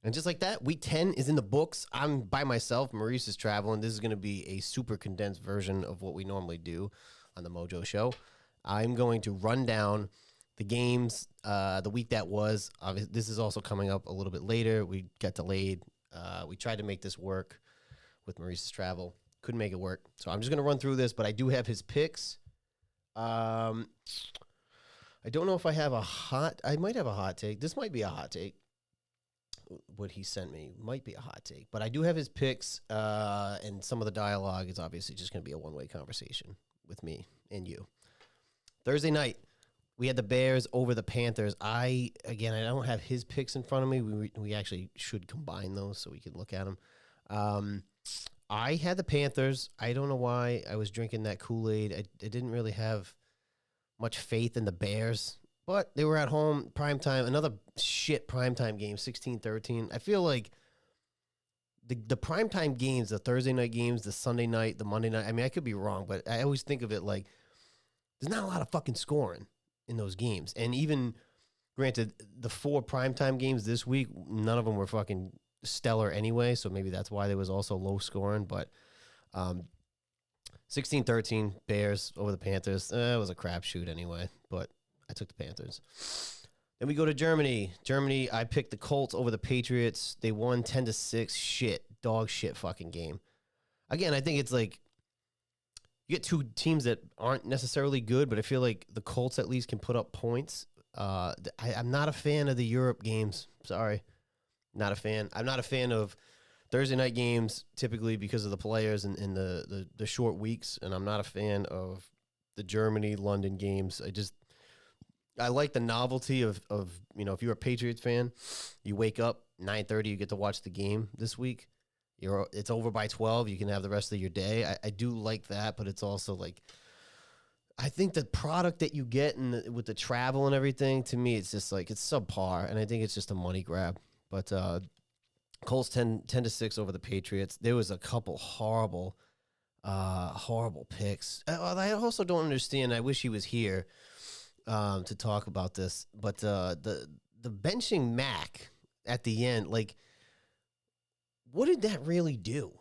And just like that, week 10 is in the books. I'm by myself. Maurice is traveling. This is going to be a super condensed version of what we normally do on the MOJO show. I'm going to run down the games the week that was. This is also coming up a little bit later. We got delayed. We tried to make this work with Maurice's travel. Couldn't make it work. So I'm just going to run through this, but I do have his picks. I don't know if I have I might have a hot take. This might be a hot take. What he sent me might be a hot take, but I do have his picks, and some of the dialogue is obviously just going to be a one-way conversation with me and you. Thursday night, we had the Bears over the Panthers. I don't have his picks in front of me. We actually should combine those so we can look at them. I had the Panthers. I don't know why I was drinking that Kool-Aid. I didn't really have much faith in the Bears. But they were at home, primetime, another shit primetime game, 16-13. I feel like the primetime games, the Thursday night games, the Sunday night, the Monday night, I mean, I could be wrong, but I always think of it like there's not a lot of fucking scoring in those games. And even, granted, the 4 primetime games this week, none of them were fucking stellar anyway, so maybe that's why there was also low scoring. But 16-13, Bears over the Panthers. It was a crapshoot anyway, but I took the Panthers. Then we go to Germany. I picked the Colts over the Patriots. They won 10-6. Dog shit fucking game. Again, I think it's like you get two teams that aren't necessarily good, but I feel like the Colts at least can put up points. I'm not a fan of the Europe games. Sorry. Not a fan. I'm not a fan of Thursday night games typically because of the players and the short weeks, and I'm not a fan of the Germany-London games. I like the novelty of if you're a Patriots fan, you wake up 9:30, you get to watch the game this week. It's over by 12. You can have the rest of your day. I do like that, but it's also like I think the product that you get with the travel and everything, to me, it's just like it's subpar, and I think it's just a money grab. But Colts 10-6 over the Patriots. There was a couple horrible picks. I also don't understand. I wish he was here to talk about this, but the benching Mac at the end, like, what did that really do?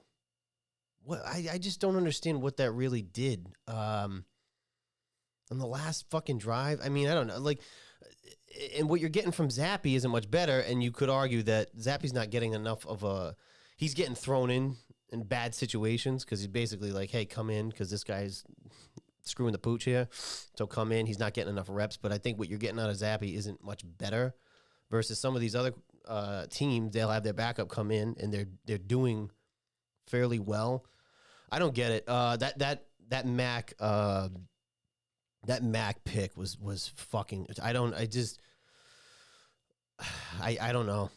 What I just don't understand what that really did. On the last fucking drive, I mean, I don't know, like, and what you're getting from Zappy isn't much better, and you could argue that Zappy's not getting enough of he's getting thrown in bad situations because he's basically like, hey, come in because this guy's screwing the pooch here, so come in. He's not getting enough reps, but I think what you're getting out of Zappy isn't much better versus some of these other teams. They'll have their backup come in and they're doing fairly well. I don't get it. That Mac pick was fucking. I don't know.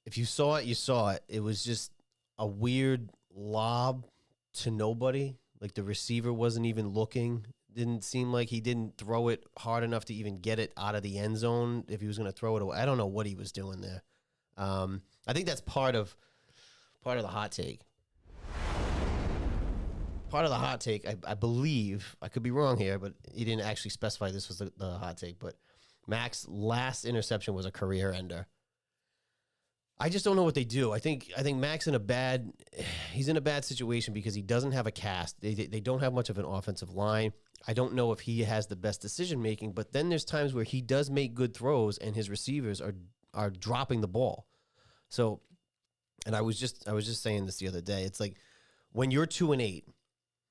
If you saw it, you saw it. It was just a weird lob to nobody. Like the receiver wasn't even looking. Didn't seem like he didn't throw it hard enough to even get it out of the end zone if he was going to throw it away. I don't know what he was doing there. I think that's part of the hot take. Part of the hot take, I believe, I could be wrong here, but he didn't actually specify this was the hot take, but Mac's last interception was a career ender. I just don't know what they do. I think Mac's in a bad situation because he doesn't have a cast. They don't have much of an offensive line. I don't know if he has the best decision making, but then there's times where he does make good throws and his receivers are dropping the ball. So, and I was just saying this the other day. It's like when you're 2-8,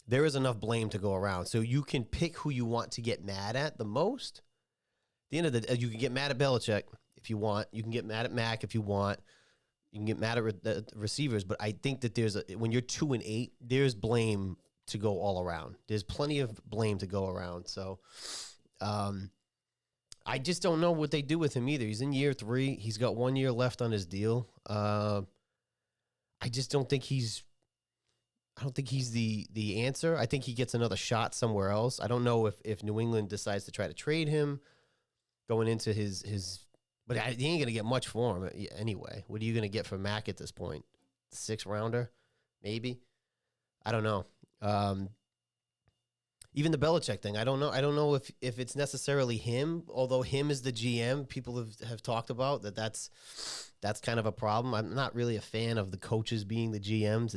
there is enough blame to go around. So you can pick who you want to get mad at the most. At the end of the day, you can get mad at Belichick if you want. You can get mad at Mac if you want. You can get mad at the receivers, but I think that when you're 2-8, there's blame to go all around. There's plenty of blame to go around. So, I just don't know what they do with him either. He's in year 3. He's got 1 year left on his deal. I just don't think he's the answer. I think he gets another shot somewhere else. I don't know if New England decides to try to trade him going into his. But he ain't going to get much for him anyway. What are you going to get for Mac at this point? 6th rounder? Maybe? I don't know. even the Belichick thing. I don't know. I don't know if it's necessarily him, although him is the GM. People have talked about that's kind of a problem. I'm not really a fan of the coaches being the GMs.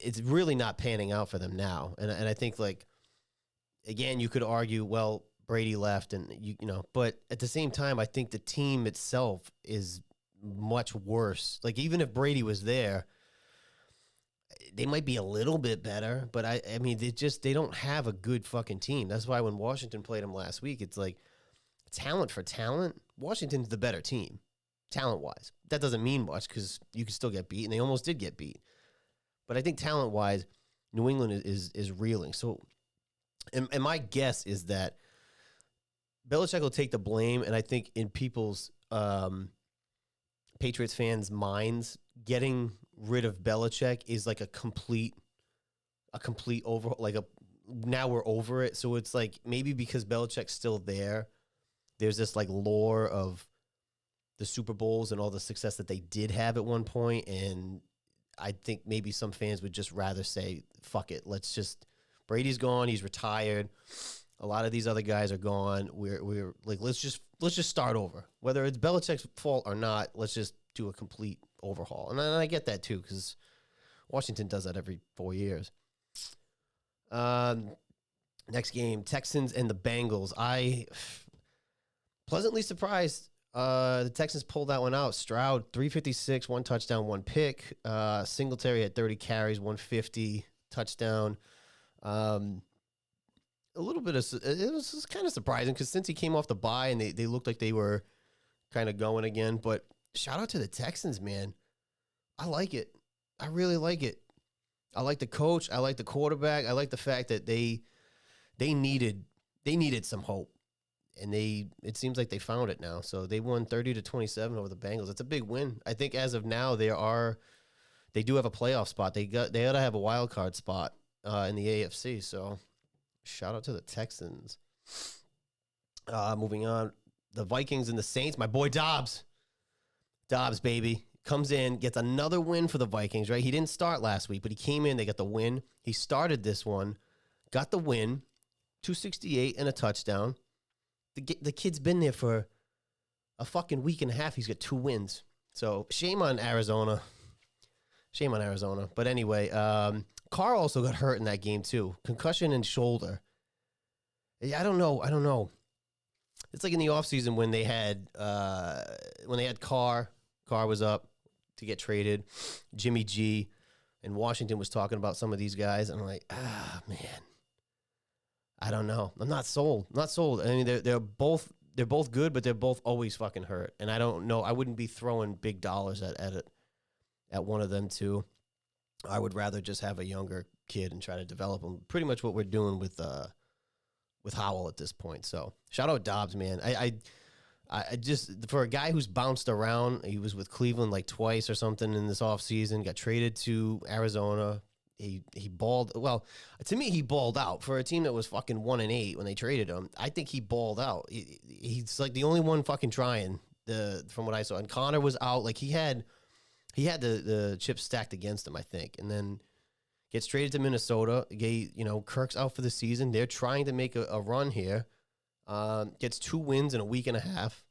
It's really not panning out for them now. And I think, like, again, you could argue, well, Brady left and but at the same time, I think the team itself is much worse. Like, even if Brady was there, they might be a little bit better, but I mean, they don't have a good fucking team. That's why when Washington played them last week, it's like, talent for talent, Washington's the better team, talent-wise. That doesn't mean much because you can still get beat, and they almost did get beat. But I think talent-wise, New England is reeling. So, and my guess is that Belichick will take the blame, and I think in people's Patriots fans' minds, getting rid of Belichick is like a complete overhaul. Like, now we're over it. So it's like, maybe because Belichick's still there, there's this like lore of the Super Bowls and all the success that they did have at one point, and I think maybe some fans would just rather say, fuck it, Brady's gone, he's retired. A lot of these other guys are gone. We're like, let's just start over. Whether it's Belichick's fault or not, let's just do a complete overhaul. And I get that too, because Washington does that every 4 years. Next game, Texans and the Bengals. I pleasantly surprised. The Texans pulled that one out. Stroud, 356, 1 touchdown, 1 pick. Singletary had 30 carries, 150, touchdown. A little bit of it was kind of surprising because since he came off the bye and they looked like they were kind of going again. But shout out to the Texans, man. I like it. I really like it. I like the coach. I like the quarterback. I like the fact that they needed some hope, and it seems like they found it now. So they won 30-27 over the Bengals. It's a big win. I think as of now they do have a playoff spot. They ought to have a wild card spot in the AFC. So shout out to the Texans. Moving on, the Vikings and the Saints. My boy Dobbs, baby, comes in, gets another win for the Vikings, right? He didn't start last week, but he came in, they got the win. He started this one, got the win, 268 and a touchdown. The kid's been there for a fucking week and a half. He's got 2 wins. So shame on Arizona. But anyway, Carr also got hurt in that game too. Concussion and shoulder. I don't know. It's like in the offseason when they had Carr was up to get traded, Jimmy G, and Washington was talking about some of these guys, and I'm like, man, I don't know. I'm not sold. I mean, they're both good, but they're both always fucking hurt, and I don't know. I wouldn't be throwing big dollars at one of them two. I would rather just have a younger kid and try to develop him. Pretty much what we're doing with Howell at this point. So shout out Dobbs, man. I just, for a guy who's bounced around, he was with Cleveland like twice or something in this offseason, got traded to Arizona. He balled. Well, to me, he balled out for a team that was fucking 1-8 when they traded him. I think he balled out. He's like the only one fucking trying from what I saw. And Connor was out. Like he had the chips stacked against him, I think. And then gets traded to Minnesota. Kirk's out for the season. They're trying to make a run here. Gets 2 wins in a week and a half.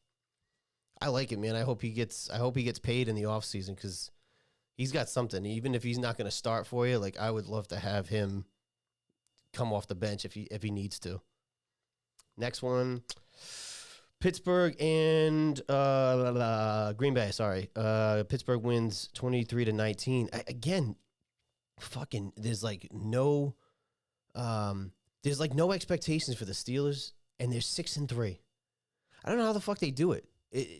I like it, man. I hope he gets paid in the offseason because he's got something. Even if he's not going to start for you, like I would love to have him come off the bench if he needs to. Next one, Pittsburgh and Green Bay. Sorry, Pittsburgh wins 23-19. Again, fucking. There's no expectations for the Steelers. And they're 6-3. I don't know how the fuck they do it.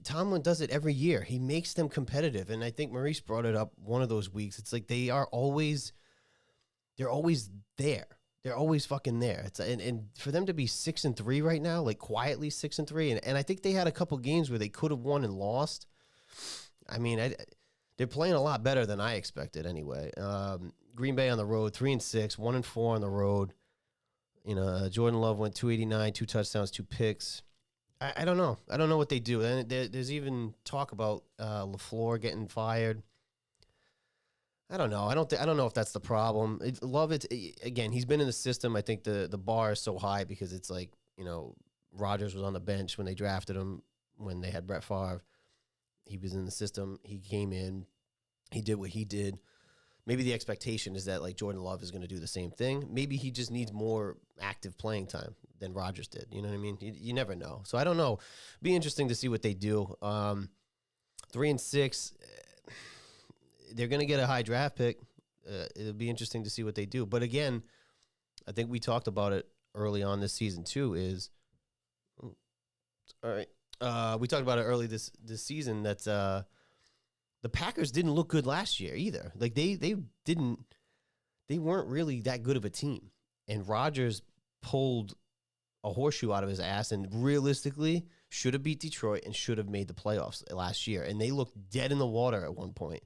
Tomlin does it every year. He makes them competitive. And I think Maurice brought it up one of those weeks. It's like they're always there. They're always fucking there. And for them to be 6-3 right now, like quietly 6-3, and I think they had a couple games where they could have won and lost. I mean, they're playing a lot better than I expected anyway. Green Bay on the road, 3-6, 1-4 on the road. Jordan Love went 289, 2 touchdowns, 2 picks. I don't know. I don't know what they do. And there's even talk about LaFleur getting fired. I don't know. I don't know if that's the problem. Love it again. He's been in the system. I think the bar is so high because it's like, Rodgers was on the bench when they drafted him when they had Brett Favre. He was in the system. He came in. He did what he did. Maybe the expectation is that like Jordan Love is going to do the same thing. Maybe he just needs more active playing time than Rodgers did. You know what I mean? You never know. So I don't know. Be interesting to see what they do. 3-6. They're going to get a high draft pick. It'll be interesting to see what they do. But again, I think we talked about it early on this season too. All right. We talked about it early this season that the Packers didn't look good last year either. Like they weren't really that good of a team. And Rodgers pulled a horseshoe out of his ass and realistically should have beat Detroit and should have made the playoffs last year. And they looked dead in the water at one point.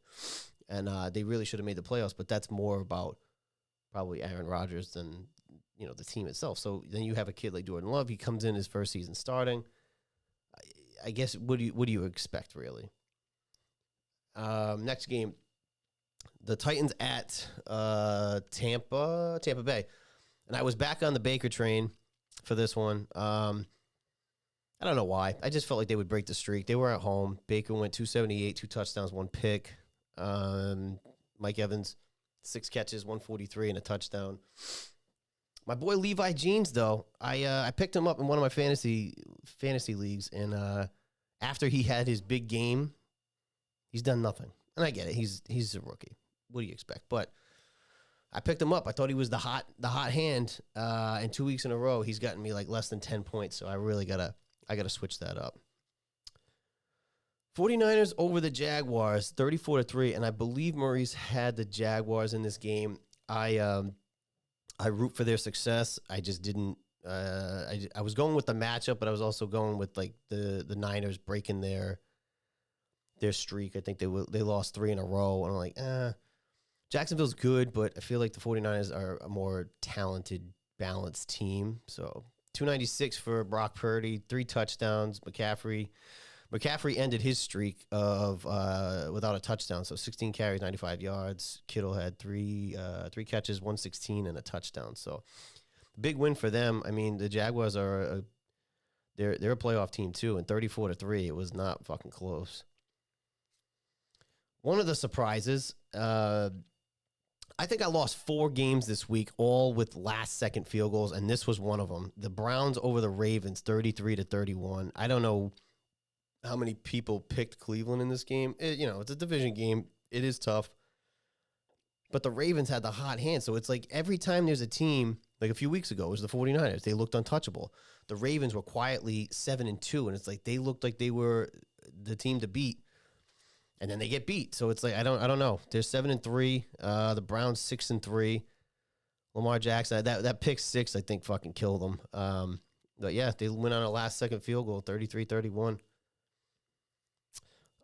And they really should have made the playoffs, but that's more about probably Aaron Rodgers than, the team itself. So then you have a kid like Jordan Love. He comes in his first season starting. I guess, what do you expect, really? Next game, the Titans at Tampa Bay. And I was back on the Baker train for this one. I don't know why. I just felt like they would break the streak. They were at home. Baker went 278, 2 touchdowns, 1 pick. Mike Evans, 6 catches, 143, and a touchdown. My boy Levi Jeans, though, I picked him up in one of my fantasy leagues, and after he had his big game, he's done nothing. And I get it. He's a rookie. What do you expect? But I picked him up. I thought he was the hot hand. And 2 weeks in a row, he's gotten me like less than 10 points. So I really gotta switch that up. 49ers over the Jaguars, 34-3, and I believe Maurice had the Jaguars in this game. I root for their success. I just didn't. I was going with the matchup, but I was also going with like the Niners breaking their streak. I think they lost 3 in a row, and I'm like, Jacksonville's good, but I feel like the 49ers are a more talented, balanced team. So 296 for Brock Purdy, 3 touchdowns. McCaffrey ended his streak of without a touchdown, so 16 carries, 95 yards. Kittle had 3 catches, 116, and a touchdown. So big win for them. I mean, the Jaguars are they're a playoff team too, and 34-3, it was not fucking close. One of the surprises, I think I lost 4 games this week, all with last-second field goals, and this was one of them. The Browns over the Ravens, 33-31. I don't know how many people picked Cleveland in this game. It's a division game. It is tough. But the Ravens had the hot hand. So it's like every time there's a team, like a few weeks ago, it was the 49ers. They looked untouchable. The Ravens were quietly 7-2, and it's like they looked like they were the team to beat. And then they get beat. So it's like, I don't know. They're 7-3. The Browns 6-3. Lamar Jackson, that pick 6, I think, fucking killed them. But yeah, they went on a last-second field goal, 33-31.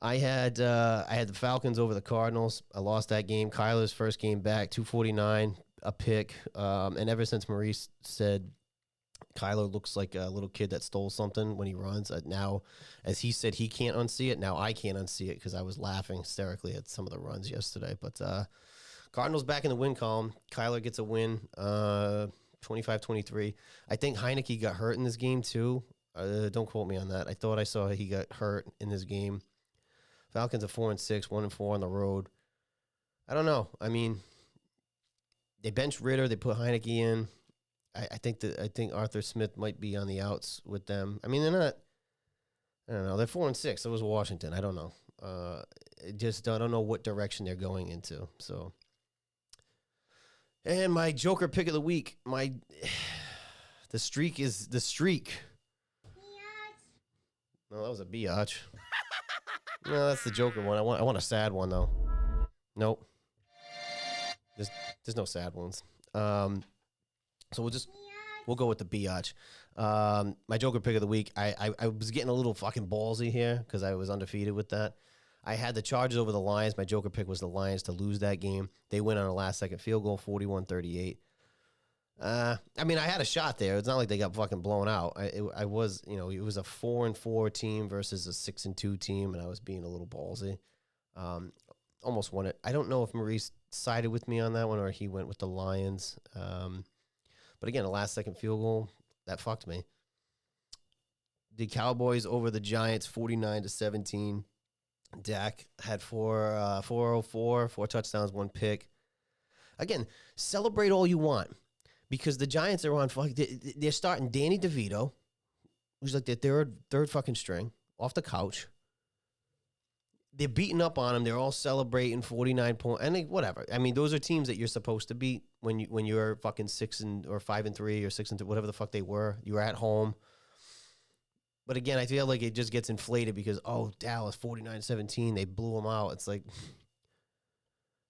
I had the Falcons over the Cardinals. I lost that game. Kyler's first game back, 249, a pick. And ever since Maurice said Kyler looks like a little kid that stole something when he runs, now, as he said, he can't unsee it. Now I can't unsee it because I was laughing hysterically at some of the runs yesterday. But Cardinals back in the win column. Kyler gets a win, 25-23. I think Heineke got hurt in this game too. Don't quote me on that. I thought I saw he got hurt in this game. Falcons are 4-6, 1-4 on the road. I don't know. I mean, they benched Ritter. They put Heineke in. I think Arthur Smith might be on the outs with them. I mean, they're not. I don't know. They're 4-6. So was Washington. I don't know. I don't know what direction they're going into. So, and my Joker pick of the week. The streak is the streak. No, that was a biatch. No, that's the Joker one. I want a sad one though. Nope. There's no sad ones. So we'll go with the biatch. My Joker pick of the week. I was getting a little fucking ballsy here because I was undefeated with that. I had the Chargers over the Lions. My Joker pick was the Lions to lose that game. They went on a last-second field goal, 41-38. I mean, I had a shot there. It's not like they got fucking blown out. I was, it was a 4-4 team versus a 6-2 team, and I was being a little ballsy. almost won it. I don't know if Maurice sided with me on that one or he went with the Lions. But again, a last-second field goal, that fucked me. The Cowboys over the Giants, 49-17. Dak had 404, 4 touchdowns, 1 pick. Again, celebrate all you want because the Giants are on they're starting Danny DeVito, who's like their third fucking string, off the couch. They're beating up on him. They're all celebrating 49 points. And whatever. I mean, those are teams that you're supposed to beat when you're fucking 5-3 or 6-3, whatever the fuck they were. You were at home. But again, I feel like it just gets inflated because, Dallas 49-17, they blew them out. It's like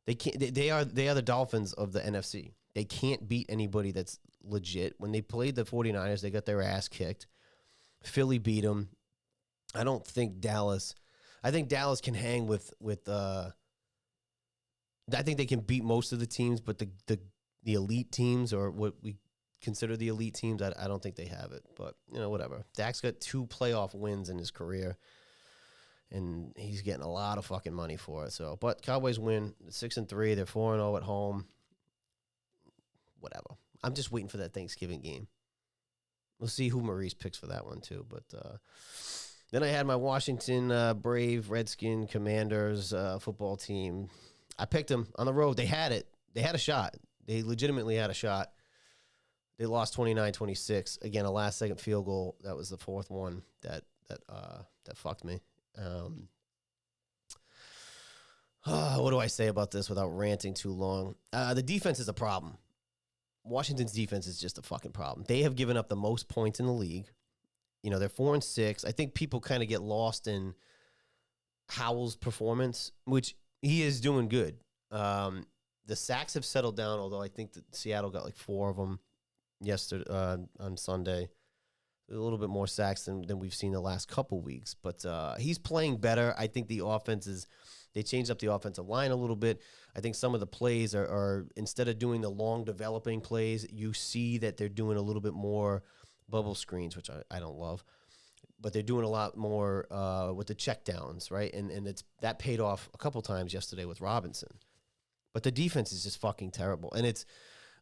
they can't. They are the Dolphins of the NFC. They can't beat anybody that's legit. When they played the 49ers, they got their ass kicked. Philly beat them. I think Dallas can hang with. I think they can beat most of the teams, but the elite teams or what we consider the elite teams, I don't think they have it. But whatever. Dak's got 2 playoff wins in his career, and he's getting a lot of fucking money for it. So, but Cowboys win 6-3. They're 4-0 at home. Whatever. I'm just waiting for that Thanksgiving game. We'll see who Maurice picks for that one too. But then I had my Washington Brave Redskin Commanders football team. I picked them on the road. They had it. They had a shot. They legitimately had a shot. They lost 29-26. Again, a last-second field goal. That was the 4th one that fucked me. What do I say about this without ranting too long? The defense is a problem. Washington's defense is just a fucking problem. They have given up the most points in the league. They're 4-6. I think people kind of get lost in Howell's performance, which he is doing good. The sacks have settled down, although I think that Seattle got like 4 of them yesterday on Sunday. A little bit more sacks than we've seen the last couple weeks, but he's playing better. I think the offense they changed up the offensive line a little bit. I think some of the plays are instead of doing the long developing plays, you see that they're doing a little bit more bubble screens, which I don't love, but they're doing a lot more with the checkdowns, right? And that paid off a couple times yesterday with Robinson. But the defense is just fucking terrible. And it's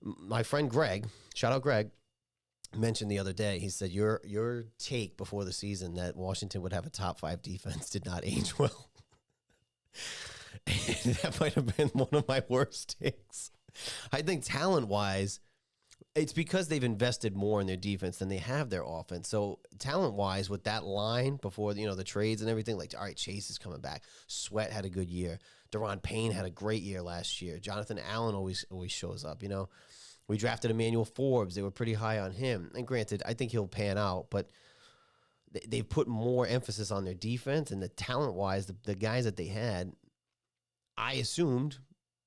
my friend Greg, shout out Greg, mentioned the other day, he said, your take before the season that Washington would have a top 5 defense did not age well. And that might have been one of my worst takes. I think talent-wise, it's because they've invested more in their defense than they have their offense. So talent-wise, with that line before the trades and everything, like, all right, Chase is coming back. Sweat had a good year. Deron Payne had a great year last year. Jonathan Allen always shows up, We drafted Emmanuel Forbes. They were pretty high on him. And granted, I think he'll pan out, but they've put more emphasis on their defense, and the talent-wise, the guys that they had, I assumed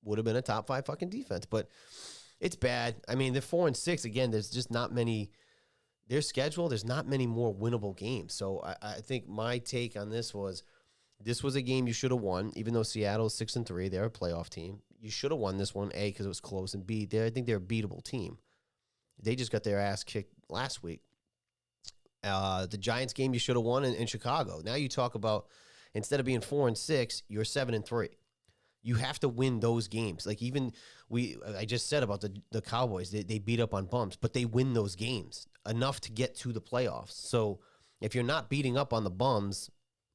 would have been a top 5 fucking defense. But it's bad. I mean, they're 4-6. Again, there's just not many. Their schedule, there's not many more winnable games. So I think my take on this was a game you should have won, even though Seattle is 6-3. They're a playoff team. You should have won this one, A, because it was close, and B, I think they're a beatable team. They just got their ass kicked last week. The Giants game you should have won in Chicago. Now you talk about, instead of being 4-6, you're 7-3. You have to win those games. Like I just said about the Cowboys, they beat up on bums, but they win those games enough to get to the playoffs. So if you're not beating up on the bums,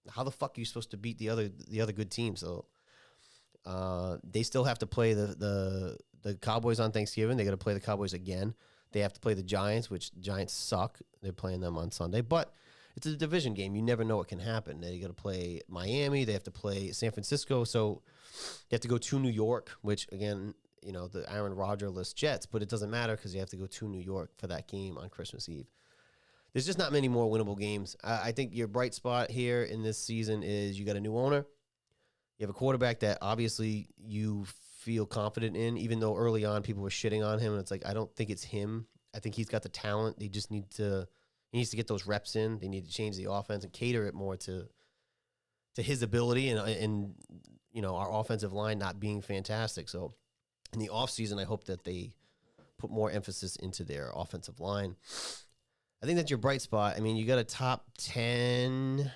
how the fuck are you supposed to beat the other good teams? So they still have to play the Cowboys on Thanksgiving. They got to play the Cowboys again. They have to play the Giants, which Giants suck. They're playing them on Sunday, but it's a division game. You never know what can happen. They got to play Miami. They have to play San Francisco. So they have to go to New York, which again, the Aaron Rodgers-less Jets, but it doesn't matter because you have to go to New York for that game on Christmas Eve. There's just not many more winnable games. I think your bright spot here in this season is you got a new owner. You have a quarterback that obviously you feel confident in, even though early on people were shitting on him. And it's like, I don't think it's him. I think he's got the talent. He needs to get those reps in. They need to change the offense and cater it more to his ability and our offensive line not being fantastic. So in the offseason, I hope that they put more emphasis into their offensive line. I think that's your bright spot. I mean, you got a top 10,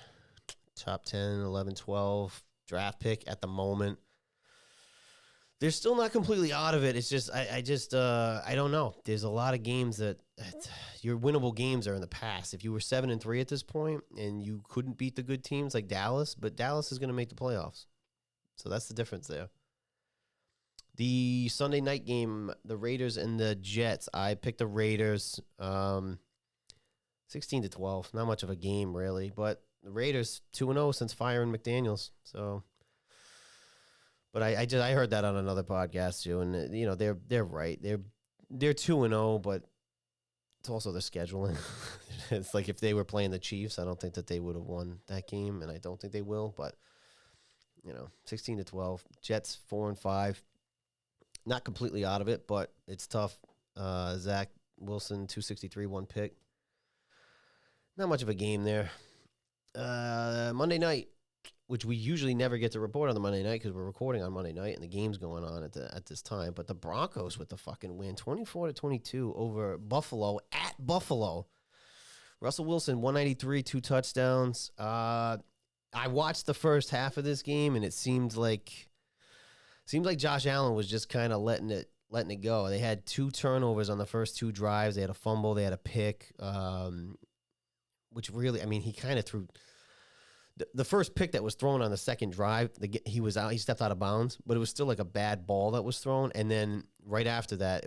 11, 12 draft pick at the moment. they're still not completely out of it. It's just I don't know. There's a lot of games that your winnable games are in the past. If you were 7-3 at this point and you couldn't beat the good teams like Dallas, but Dallas is going to make the playoffs, so that's the difference there. The Sunday night game, the Raiders and the Jets. I picked the Raiders, 16-12. Not much of a game really, but the Raiders 2-0 since firing McDaniels. So. But I heard that on another podcast too, and you know they're right. They're 2-0, but it's also their scheduling. It's like if they were playing the Chiefs, I don't think that they would have won that game, and I don't think they will. But 16-12, Jets 4-5, not completely out of it, but it's tough. Zach Wilson 263, 1 pick. Not much of a game there. Monday night, which we usually never get to report on the Monday night because we're recording on Monday night and the game's going on at this time. But the Broncos with the fucking win, 24-22 over Buffalo at Buffalo. Russell Wilson, 193, 2 touchdowns. I watched the first half of this game and it seemed like Josh Allen was just kind of letting it go. They had 2 turnovers on the first 2 drives. They had a fumble, they had a pick, which really, I mean, he kind of threw. The first pick that was thrown on the second drive, he stepped out of bounds, but it was still like a bad ball that was thrown. And then right after that,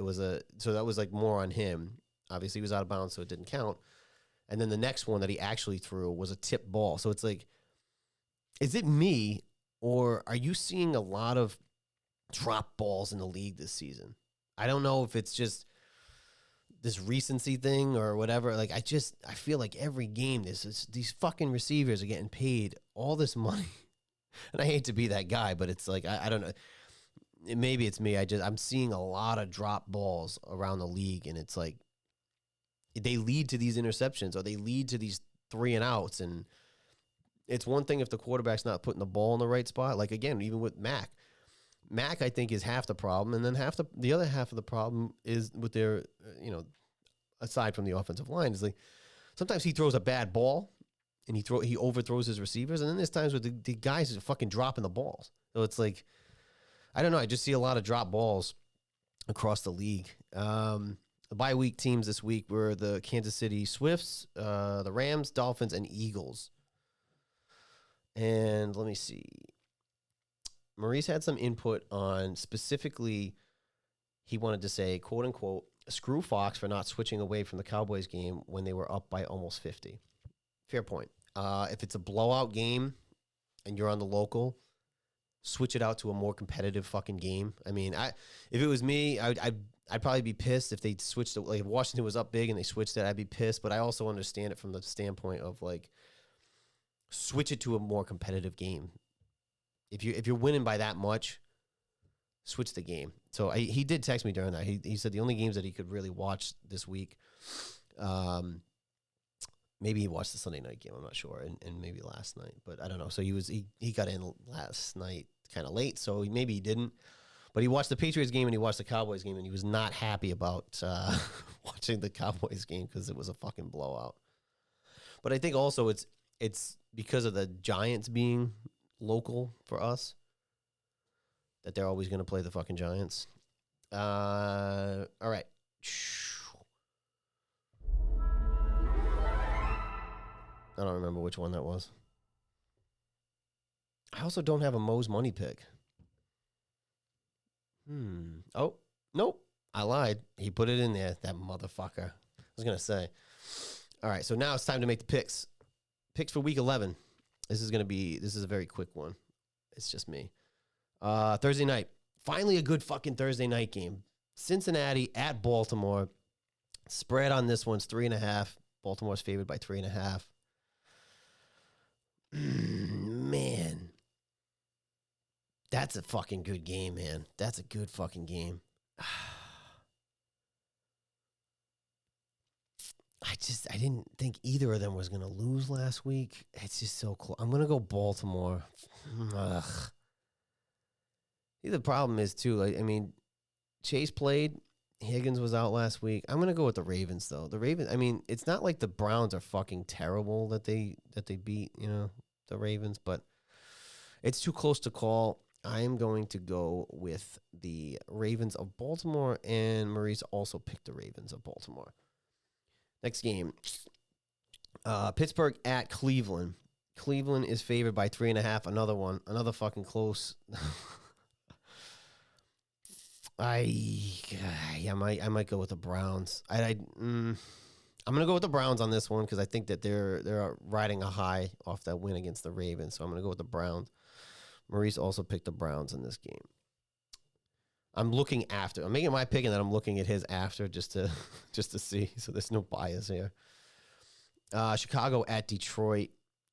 so that was like more on him. Obviously, he was out of bounds, so it didn't count. And then the next one that he actually threw was a tip ball. So it's like, is it me, or are you seeing a lot of drop balls in the league this season? I don't know if it's just this recency thing or whatever. Like I feel like every game these fucking receivers are getting paid all this money, and I hate to be that guy, but it's like I don't know. Maybe it's me. I'm seeing a lot of drop balls around the league, and it's like they lead to these interceptions or they lead to these 3 and outs. And it's one thing if the quarterback's not putting the ball in the right spot. Like again, even with Mac, I think is half the problem, and then the other half of the problem is with their, aside from the offensive line, is like sometimes he throws a bad ball and he overthrows his receivers, and then there's times where the guys are fucking dropping the balls. So it's like, I don't know, I just see a lot of drop balls across the league. The bye week teams this week were the Kansas City Swifts, the Rams, Dolphins, and Eagles. And let me see. Maurice had some input on specifically, he wanted to say, quote unquote, screw Fox for not switching away from the Cowboys game when they were up by almost 50. Fair point. If it's a blowout game and you're on the local, switch it out to a more competitive fucking game. I mean, if it was me, I'd probably be pissed if they switched it. Like if Washington was up big and they switched it, I'd be pissed. But I also understand it from the standpoint of like, switch it to a more competitive game. If you're winning by that much, switch the game. So he did text me during that. He said the only games that he could really watch this week, maybe he watched the Sunday night game, I'm not sure, and maybe last night, but I don't know. So he got in last night kind of late, so maybe he didn't. But he watched the Patriots game and he watched the Cowboys game, and he was not happy about watching the Cowboys game because it was a fucking blowout. But I think also it's because of the Giants being local for us that they're always going to play the fucking Giants. All right. I don't remember which one that was. I also don't have a Mo's money pick. Oh, nope. I lied. He put it in there, that motherfucker. I was going to say. All right, so now it's time to make the picks. Picks for week 11. This is a very quick one. It's just me. Thursday night. Finally a good fucking Thursday night game. Cincinnati at Baltimore. Spread on this one's 3.5. Baltimore's favored by 3.5. Man. That's a fucking good game, man. That's a good fucking game. I didn't think either of them was going to lose last week. It's just so close. I'm going to go Baltimore. Ugh. See, the problem is, too, I mean, Chase played. Higgins was out last week. I'm going to go with the Ravens, though. The Ravens, I mean, it's not like the Browns are fucking terrible that they beat, the Ravens, but it's too close to call. I am going to go with the Ravens of Baltimore, and Maurice also picked the Ravens of Baltimore. Next game, Pittsburgh at Cleveland. Cleveland is favored by 3.5. Another one, another fucking close. I might go with the Browns. I'm gonna go with the Browns on this one because I think that they're riding a high off that win against the Ravens. So I'm gonna go with the Browns. Maurice also picked the Browns in this game. I'm looking after. I'm making my pick, and then I'm looking at his after just to see. So there's no bias here. Chicago at Detroit.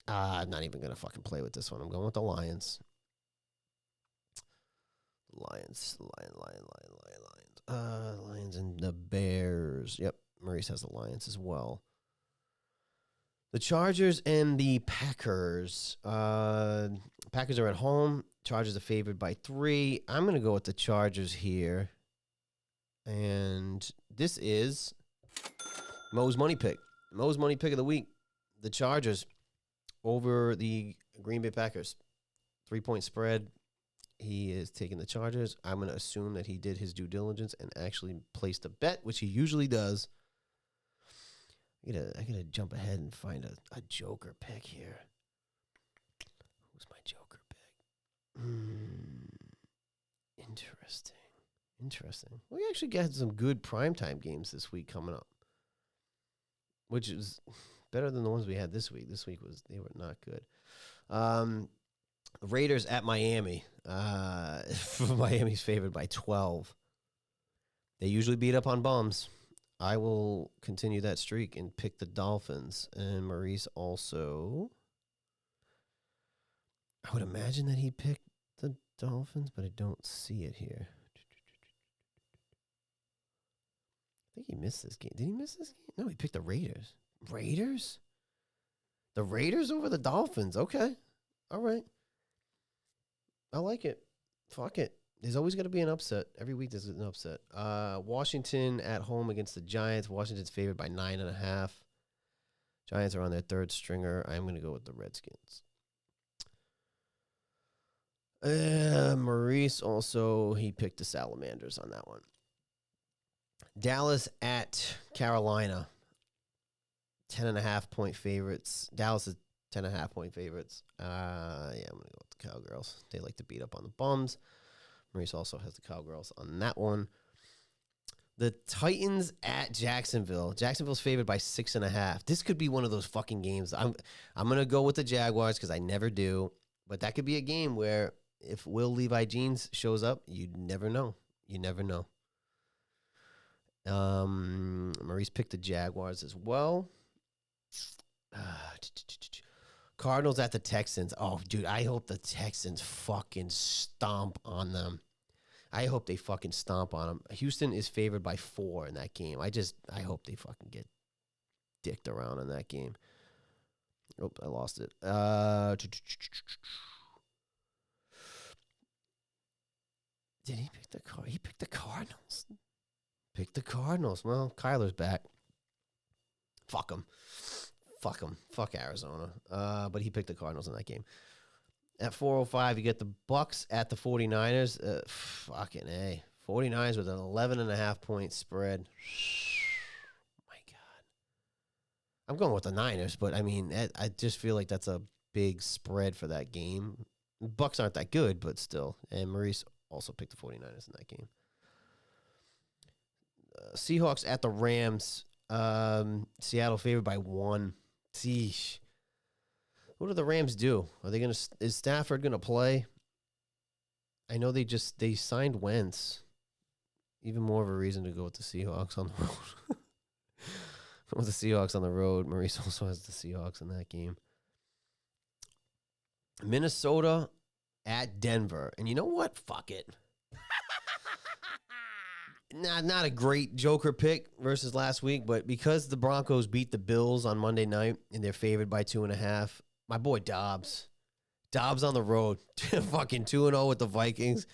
I'm not even gonna fucking play with this one. I'm going with the Lions. Lions and the Bears. Yep, Maurice has the Lions as well. The Chargers and the Packers. Packers are at home. Chargers are favored by 3. I'm going to go with the Chargers here. And this is Mo's money pick. Mo's money pick of the week. The Chargers over the Green Bay Packers. 3-point spread. He is taking the Chargers. I'm going to assume that he did his due diligence and actually placed a bet, which he usually does. I gotta jump ahead and find a Joker pick here. Who's my Joker pick? Interesting. We actually got some good primetime games this week coming up, which is better than the ones we had this week. This week they were not good. Raiders at Miami. Miami's favored by 12. They usually beat up on bums. I will continue that streak and pick the Dolphins. And Maurice also, I would imagine that he picked the Dolphins, but I don't see it here. I think he missed this game. Did he miss this game? No, he picked the Raiders. Raiders? The Raiders over the Dolphins. Okay. All right. I like it. Fuck it. There's always going to be an upset. Every week there's an upset. Washington at home against the Giants. Washington's favored by 9.5. Giants are on their third stringer. I'm going to go with the Redskins. Maurice also, he picked the Salamanders on that one. Dallas at Carolina. 10.5-point favorites. Dallas is 10.5-point favorites. I'm going to go with the Cowgirls. They like to beat up on the bums. Maurice also has the Cowgirls on that one. The Titans at Jacksonville. Jacksonville's favored by 6.5. This could be one of those fucking games. I'm gonna go with the Jaguars because I never do. But that could be a game where if Will Levi Jeans shows up, you never know. You never know. Maurice picked the Jaguars as well. Cardinals at the Texans. Oh, dude, I hope the Texans fucking stomp on them. I hope they fucking stomp on them. Houston is favored by 4 in that game. I hope they fucking get dicked around in that game. Oh, I lost it. Did he pick the Cardinals? He picked the Cardinals. Picked the Cardinals. Well, Kyler's back. Fuck him. Fuck Arizona. But he picked the Cardinals in that game. At 4:05, you get the Bucks at the 49ers. Fucking A. 49ers with an 11.5-point spread. My God. I'm going with the Niners, but I mean, I just feel like that's a big spread for that game. Bucks aren't that good, but still. And Maurice also picked the 49ers in that game. Seahawks at the Rams. Seattle favored by 1. Sheesh. What do the Rams do? Are they is Stafford gonna play? I know they signed Wentz. Even more of a reason to go with the Seahawks on the road. With the Seahawks on the road. Maurice also has the Seahawks in that game. Minnesota at Denver. And you know what? Fuck it. Not a great Joker pick versus last week, but because the Broncos beat the Bills on Monday night and they're favored by 2.5, my boy Dobbs on the road, fucking 2-0 with the Vikings.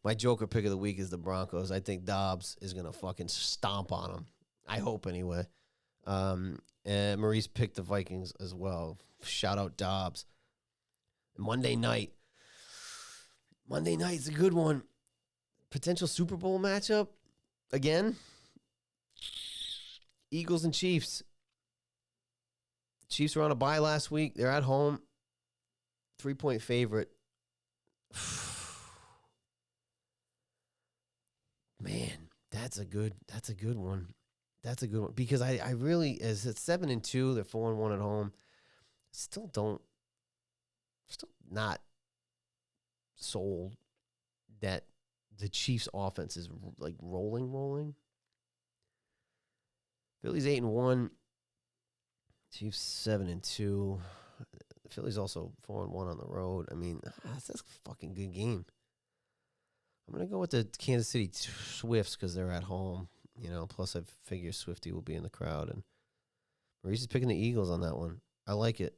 My Joker pick of the week is the Broncos. I think Dobbs is gonna fucking stomp on them. I hope anyway. And Maurice picked the Vikings as well. Shout out Dobbs. Monday night. Monday night's a good one. Potential Super Bowl matchup again. Eagles and Chiefs. Chiefs were on a bye last week. They're at home. 3-point favorite. Man, that's a good one. That's a good one. Because I really, as it's 7-2, they're 4-1 at home. Still not sold that the Chiefs offense is like rolling. Philly's 8-1. Chiefs 7-2. Philly's also 4-1 on the road. I mean, that's a fucking good game. I'm gonna go with the Kansas City Swifts because they're at home. You know, plus I figure Swifty will be in the crowd, and Maurice is picking the Eagles on that one. I like it.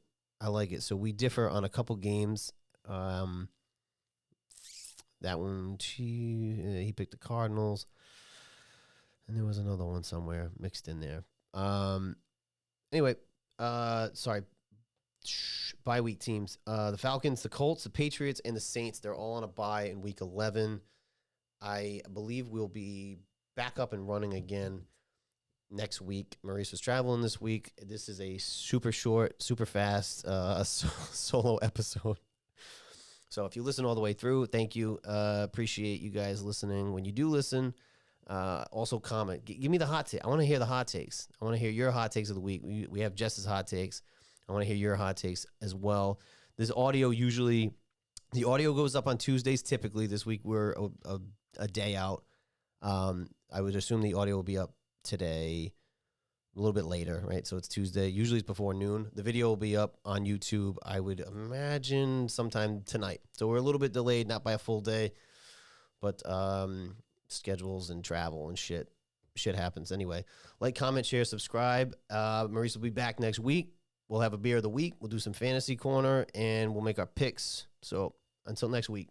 So we differ on a couple games. That one, he picked the Cardinals, and there was another one somewhere mixed in there. Anyway, sorry. Bye week teams. The Falcons, the Colts, the Patriots, and the Saints. They're all on a bye in week 11. I believe we'll be back up and running again next week. Maurice was traveling this week. This is a super short, super fast solo episode. So if you listen all the way through, thank you. Appreciate you guys listening. When you do listen, also comment. Give me the hot take. I want to hear the hot takes. I want to hear your hot takes of the week. We have Jess's hot takes. I want to hear your hot takes as well. This audio usually, the audio goes up on Tuesdays. Typically, this week we're a day out. I would assume the audio will be up today, a little bit later, right? So it's Tuesday. Usually it's before noon. The video will be up on YouTube, I would imagine, sometime tonight. So we're a little bit delayed, not by a full day, but schedules and travel and shit happens. Anyway, like, comment, share, subscribe. Maurice will be back next week. We'll have a beer of the week. We'll do some fantasy corner, and we'll make our picks. So until next week.